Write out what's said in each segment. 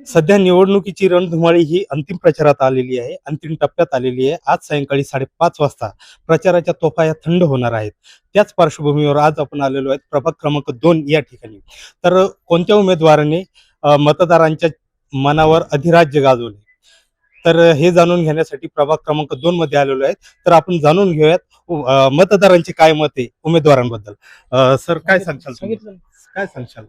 सध्या निवडणुकीची रणधुमाळी ही अंतिम प्रचारात आलेली आहे, अंतिम टप्प्यात आलेली आहे. आज सायंकाळी 5:30 वाजता प्रचाराच्या तोफा या थंड होणार आहेत. त्याच पार्श्वभूमीवर आज आपण आलेलो आहेत प्रभाग क्रमांक 2 या ठिकाणी. तर कोणत्या उमेदवाराने मतदारांच्या मनावर अधिराज्य गाजवले, तर हे जाणून घेण्यासाठी प्रभाग क्रमांक 2 मध्ये आलेलो आहेत. तर आपण जाणून घेऊयात मतदारांचे काय मत आहे उमेदवारांबद्दल. सर, काय सांगशाल तुम्ही? काय सांगशाल?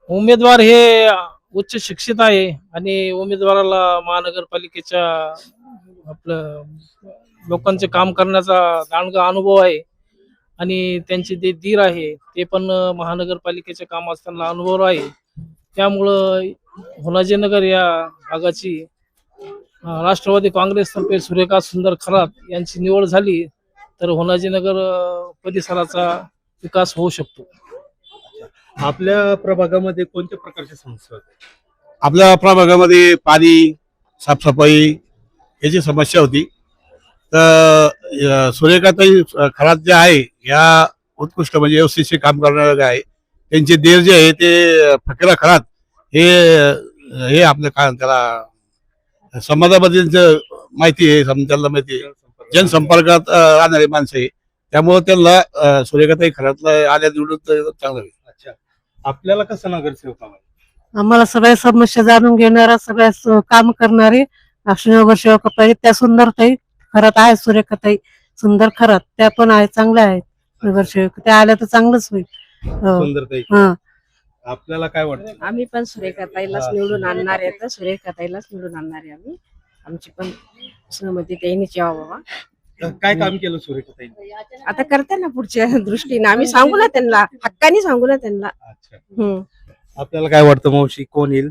उमेदवार हे उच्च शिक्षित आहे आणि उमेदवाराला महानगरपालिकेच्या आपलं लोकांचे काम करण्याचा दांडगा अनुभव आहे आणि त्यांचे जे दीर आहे ते पण महानगरपालिकेच्या कामात त्यांना अनुभव आहे. त्यामुळं हुनाजीनगर या भागाची राष्ट्रवादी काँग्रेसतर्फे सूर्यकांत सुंदर खरात यांची निवड झाली तर हुनाजीनगर परिसराचा विकास होऊ शकतो. आपल्या प्रभागामध्ये कोणत्या प्रकारच्या समस्या होत्या? आपल्या प्रभागामध्ये पाणी, साफसफाई याची समस्या होती. तर सूर्यकांताई खरात जे आहे या उत्कृष्ट म्हणजे व्यवस्थित काम करणारे आहे. त्यांचे देर जे आहे ते फकीरा खरात हे हे आपलं काय त्याला समाजामध्ये माहिती आहे, त्यांना माहिती आहे, जनसंपर्कात राहणारी माणसं आहे. त्यामुळे त्यांना सूर्यकांताई खरातला आल्या निवडून चांगलं होईल. अच्छा, आपल्याला कसं नगरसेवक हवा? आम्हाला सगळ्या समस्या जाणून घेणारा, सगळ्या काम करणारे नगरसेवक पाहिजे. त्या सुंदरताई खरात आहे, सूर्यकांताई सुंदर खरात त्या पण आहे, चांगल्या आहेत नगरसेवक. त्या आल्या तर चांगलंच होईल. सुंदरताई, हा, आपल्याला काय वाटतं? आम्ही पण सूर्यकांताईलाच निवडून आणणार आहे, तर सूर्यकांताईलाच निवडून आणणार आहे आम्ही. आमची पण सहमती त्यांनीच यावं बाबा. काय काम केलं सुरेखाताई? आता करते ना पुढच्या दृष्टीने, आम्ही सांगू ना त्यांना, हक्कानी सांगू ना त्यांना. अच्छा, आपल्याला काय वाटतं मावशी, कोण येईल?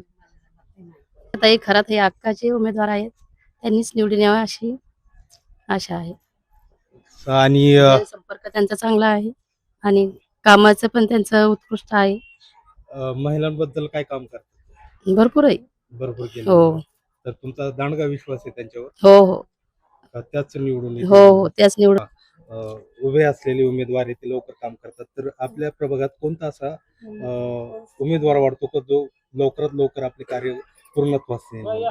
ताई खरात हे हक्काचे उमेदवार आहेत, त्यांनीच निवडून यावं अशी आशा आहे. आणि संपर्क त्यांचा चांगला आहे आणि कामाचं पण त्यांचं उत्कृष्ट आहे. महिलांबद्दल काय काम करतात? भरपूर आहे. भरपूर केलं. हो तर तुमचा दांडगा विश्वास आहे त्यांच्यावर? हो हो त्याच निवडून येतील? हो हो त्याच निवडून. उभे असलेले उमेदवार ते लवकर काम करतात. तर आपल्या प्रभागात कोणता असा उमेदवार वाटतो का जो लवकरात लवकर आपले कार्य पूर्णत्वास नेईल?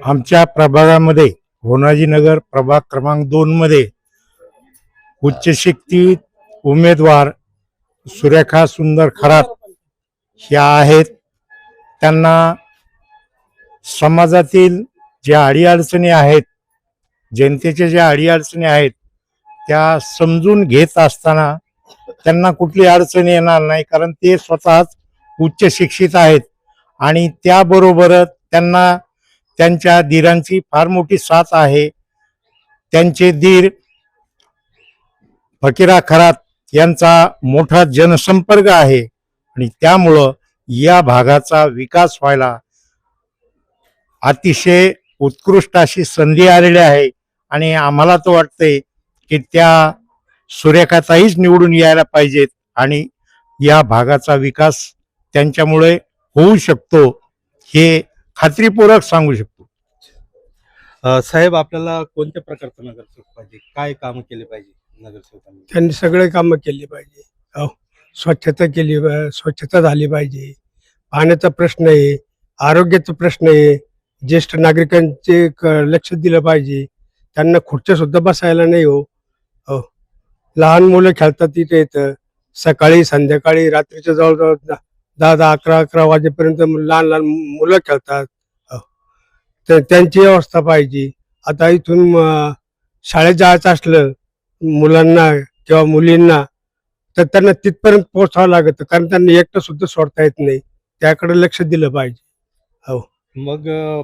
आमच्या प्रभागामध्ये होनाजीनगर प्रभाग क्रमांक 2 मध्ये उच्च शिक्षित उमेदवार सुरेखा सुंदर खरात ह्या आहेत. त्यांना समाजातील ज्या अडीअडचणी आहेत, जनतेच्या ज्या अडीअडचणी आहेत त्या समजून घेत असताना त्यांना कुठली अडचण येणार नाही, कारण ते स्वतःच उच्च शिक्षित आहेत. आणि त्याबरोबरच त्यांना त्यांच्या धीरांची फार मोठी साथ आहे. त्यांचे धीर फकीरा खरात यांचा मोठा जनसंपर्क आहे आणि त्यामुळं या भागाचा विकास व्हायला अतिशय उत्कृष्ट अशी संधी आलेली आहे. आणि आम्हाला तर वाटतंय की त्या सूर्यकांताईच निवडून यायला पाहिजेत आणि या भागाचा विकास त्यांच्यामुळे होऊ शकतो, हे खात्रीपूर्वक सांगू शकतो. साहेब, आपल्याला कोणत्या प्रकारचं नगरसेवक पाहिजे? काय काम केले पाहिजे नगरसेवकांनी? त्यांनी सगळे कामं केली पाहिजे. स्वच्छता केली, स्वच्छता झाली पाहिजे. पाण्याचा प्रश्न आहे, आरोग्याचा प्रश्न आहे, ज्येष्ठ नागरिकांचे लक्ष दिलं पाहिजे. त्यांना खुर्च्या सुद्धा बसायला नाही हो. लहान मुलं खेळतात तिथे येतं, सकाळी संध्याकाळी रात्रीच्या जवळजवळ 10-11 वाजेपर्यंत लहान लहान मुलं खेळतात. तर त्यांची व्यवस्था पाहिजे. आता इथून शाळेत जायचं असलं मुलांना किंवा मुलींना तर त्यांना तिथपर्यंत पोहोचावं लागतं, कारण त्यांना एकटं सुद्धा सोडता येत नाही. त्याकडे लक्ष दिलं पाहिजे. हो, मग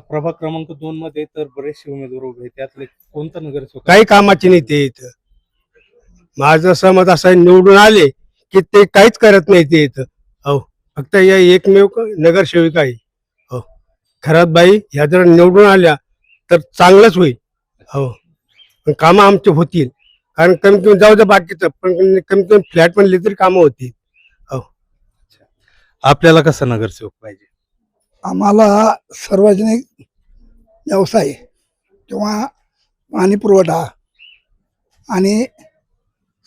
प्रभाग क्रमांक 2 मध्ये तर बरेचसे उमेदवार उभे आहेत. त्यातले कोणता नगरसेवक काही कामाचे नाही ते इथं. माझं समज असं निवडून आले की ते काहीच करत नाही ते इथं. हो, फक्त या एकमेव नगरसेविका आहे. हो, खरात बाई ह्या जर निवडून आल्या तर चांगलंच होईल. हो, पण कामं आमचे होतील, कारण कमी कमी जाऊ द्या बाकीचं, पण कमी कमी फ्लॅट म्हणले तरी कामं होतील. हो, आपल्याला कसा नगरसेवक पाहिजे? आम्हाला सार्वजनिक व्यवसाय किंवा पाणी पुरवठा आणि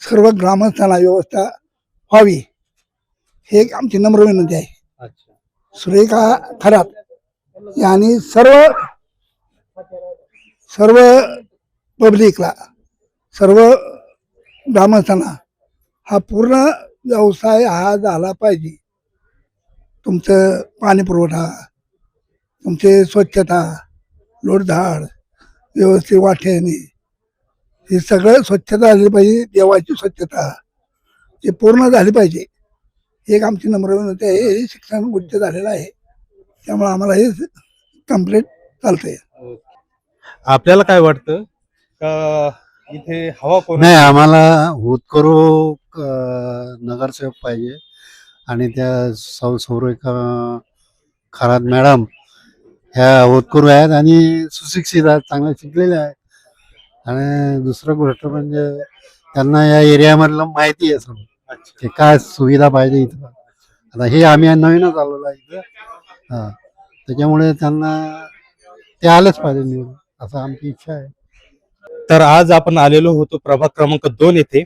सर्व ग्रामस्थांना व्यवस्था व्हावी, हे आमची नम्र विनंती आहे. अच्छा, सुरेखा खरात यांनी सर्व पब्लिकला, सर्व ग्रामस्थांना हा पूर्ण व्यवसाय हा झाला पाहिजे. तुमचं पाणी पुरवठा, तुमचे स्वच्छता, लोटझाड, व्यवस्थित वाटेने हे सगळं स्वच्छता झाली पाहिजे. देवाची स्वच्छता हे पूर्ण झाली पाहिजे. एक आमची नम्र विनंती आहे. हे शिक्षण उच्च झालेलं आहे, त्यामुळे आम्हाला हे कम्प्लीट चालतंय. आपल्याला काय वाटतं का इथे हवा कोण नाही, आम्हाला होतकरू नगरसेवक पाहिजे आणि त्या सौरेखा खरात मॅडम ह्या होतकरू आहेत आणि सुशिक्षित आहेत, चांगल्या शिकलेल्या आहेत. आणि दुसरं गोष्ट म्हणजे त्यांना या एरियामधलं माहिती आहे सगळं, की काय सुविधा पाहिजे इथं. आता हे आम्ही नवीनच आलेलो आहे इथं, हां, त्याच्यामुळे त्यांना ते आलंच पाहिजे निवडून, असं आमची इच्छा आहे. तर आज आपण आलेलो होतो प्रभाग क्रमांक 2 येथे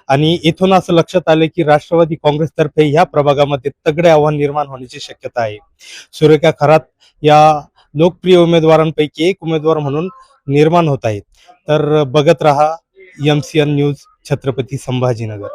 आणि इथून असं लक्षात आले की राष्ट्रवादी काँग्रेसतर्फे ह्या प्रभागामध्ये तगडे आव्हान निर्माण होण्याची शक्यता आहे. सुरेखा खरात या लोकप्रिय उमेदवारांपैकी एक उमेदवार म्हणून निर्माण होत आहेत. तर बघत रहा MCN न्यूज, छत्रपती संभाजीनगर.